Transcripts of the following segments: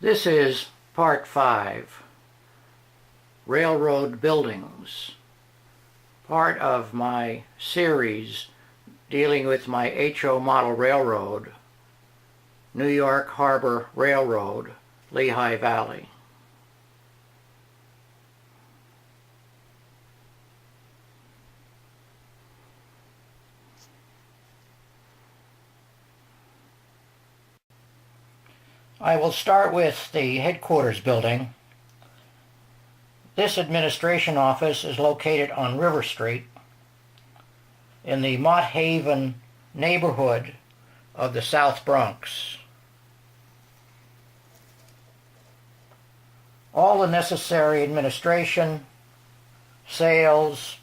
This is Part 5, Railroad Buildings, part of my series dealing with my HO model railroad, New York Harbor Railroad, Lehigh Valley. I will start with the headquarters building. This administration office is located on River Street in the Mott Haven neighborhood of the South Bronx. All the necessary administration, sales,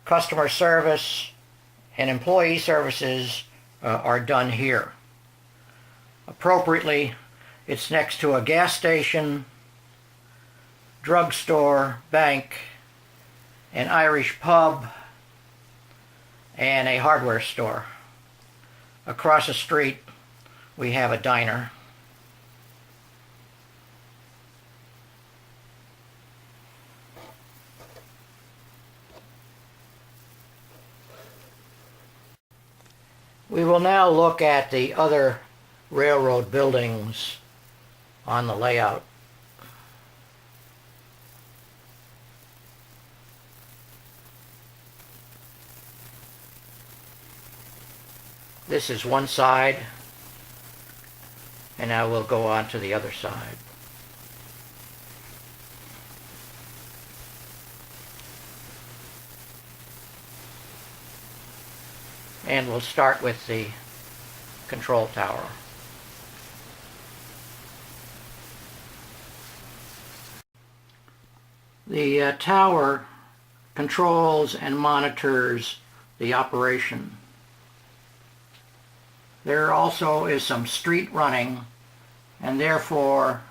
customer service, and employee services are done here. Appropriately, it's next to a gas station, drugstore, bank, an Irish pub, and a hardware store. Across the street, we have a diner. We will now look at the other railroad buildings on the layout. This is one side, and now we'll go on to the other side. And we'll start with the control tower. The tower controls and monitors the operation. There also is some street running, and therefore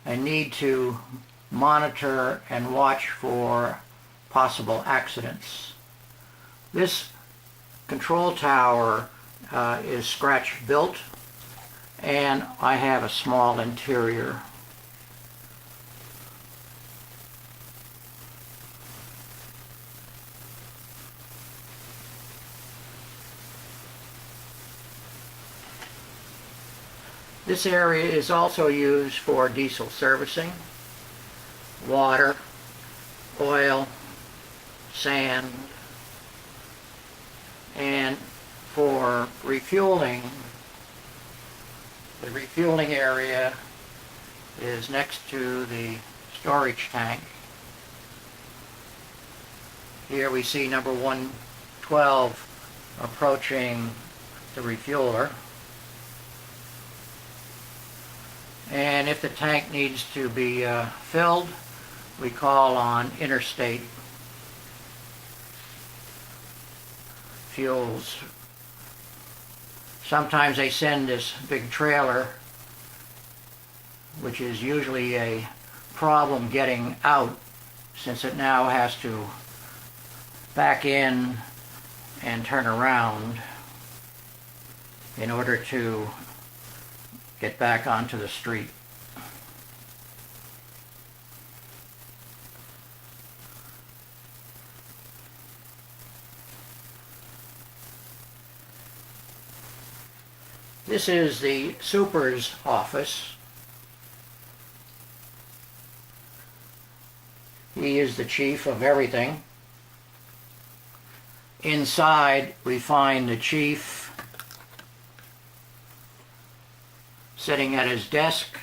a need to monitor and watch for possible accidents. This control tower is scratch built, and I have a small interior. This area is also used for diesel servicing, water, oil, sand, and for refueling. The refueling area is next to the storage tank. Here we see number 112 approaching the refueler. And if the tank needs to be filled, we call on Interstate Fuels. Sometimes they send this big trailer, which is usually a problem getting out, since it now has to back in and turn around in order to get back onto the street. This is the super's office. He is the chief of everything. Inside we find the chief sitting at his desk,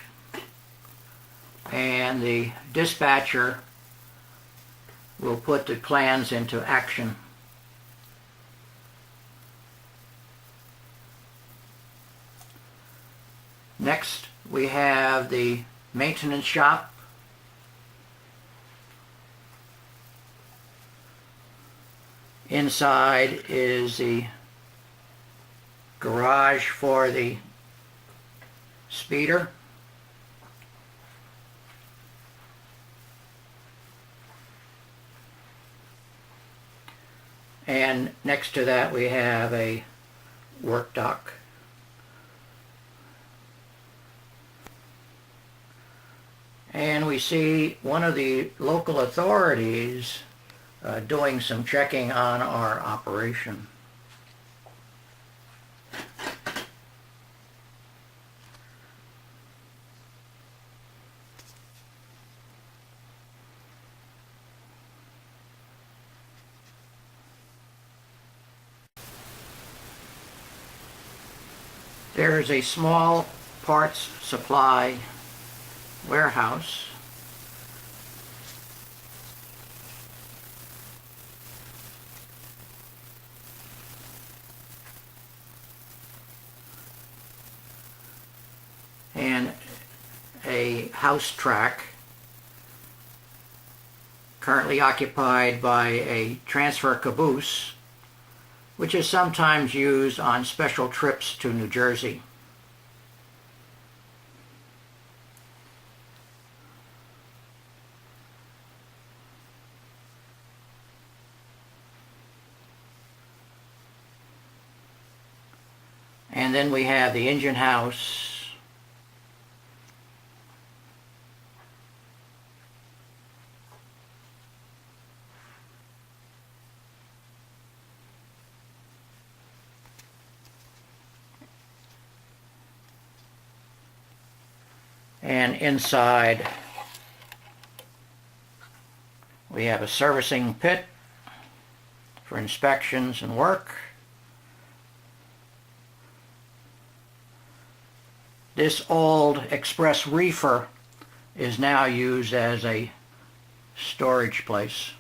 and the dispatcher will put the plans into action. Next, we have the maintenance shop. Inside is the garage for the speeder. And next to that we have a work dock. And we see one of the local authorities doing some checking on our operation. There is a small parts supply warehouse. And a house track currently occupied by a transfer caboose, which is sometimes used on special trips to New Jersey. And then we have the engine house. And inside we have a servicing pit for inspections and work. This old express reefer is now used as a storage place.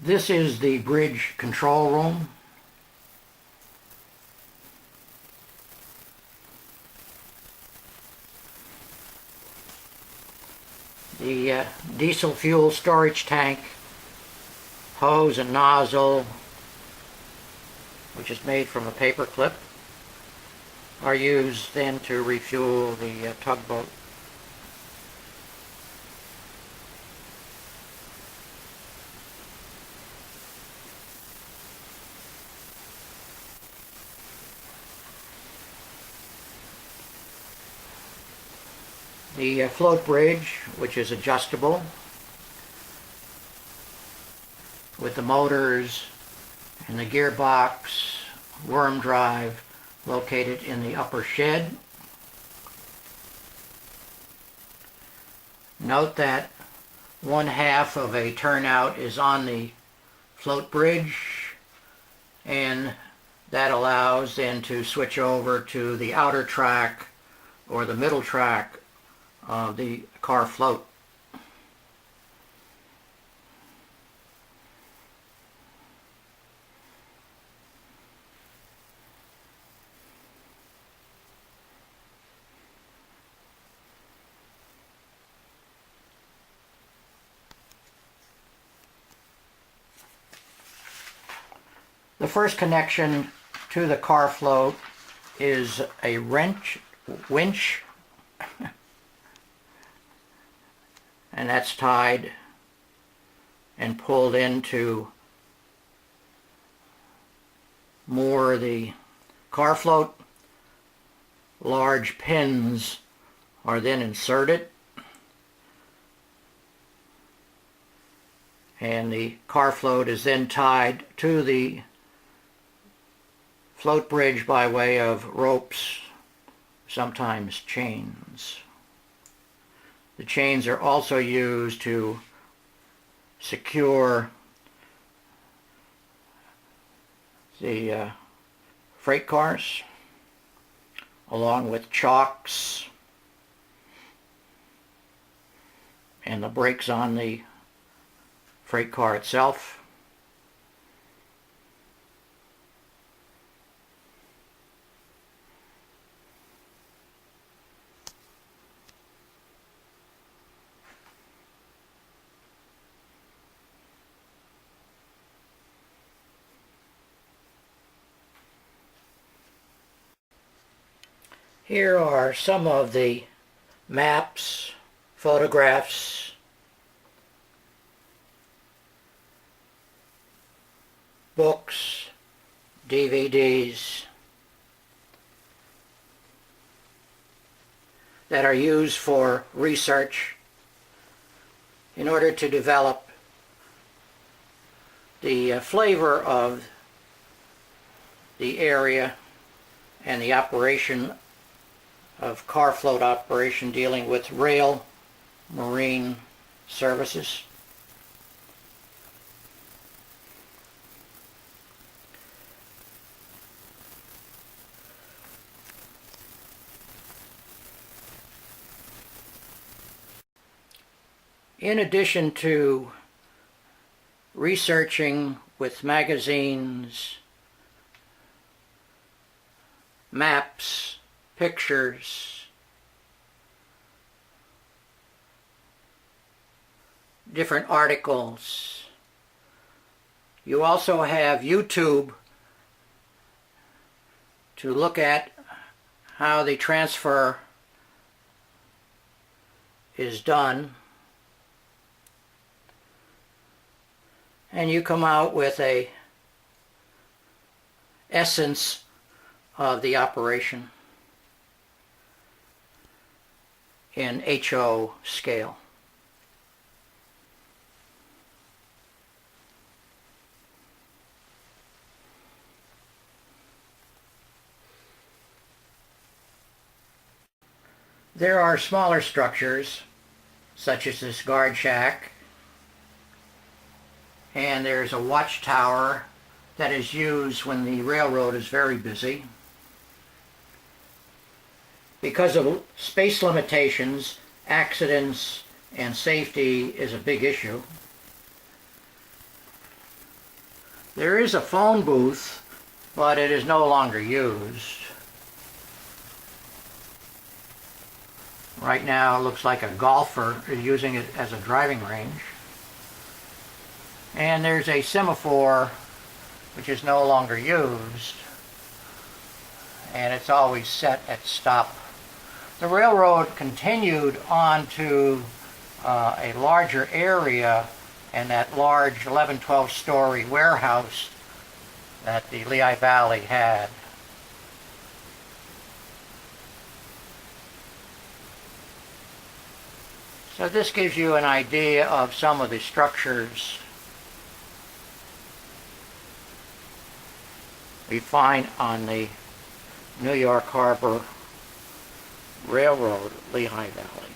This is the bridge control room. The diesel fuel storage tank, hose and nozzle, which is made from a paper clip, are used then to refuel the tugboat. The float bridge, which is adjustable with the motors and the gearbox, worm drive located in the upper shed. Note that one half of a turnout is on the float bridge, and that allows then to switch over to the outer track or the middle track of the car float. The first connection to the car float is a winch, and that's tied and pulled into moor the car float. Large pins are then inserted, and the car float is then tied to the float bridge by way of ropes, sometimes chains. The chains are also used to secure the freight cars, along with chocks and the brakes on the freight car itself. Here are some of the maps, photographs, books, DVDs that are used for research in order to develop the flavor of the area and the operation of car float operation dealing with rail marine services. In addition to researching with magazines, maps, pictures, different articles, you also have YouTube to look at how the transfer is done, and you come out with a essence of the operation in HO scale. There are smaller structures, such as this guard shack, and there's a watchtower that is used when the railroad is very busy. Because of space limitations, accidents and safety is a big issue. There is a phone booth, but it is no longer used. Right now it looks like a golfer is using it as a driving range. And there's a semaphore which is no longer used, and it's always set at stop. The railroad continued on to a larger area and that large 11-12 story warehouse that the Lehigh Valley had. So this gives you an idea of some of the structures we find on the New York Harbor Railroad, Lehigh Valley.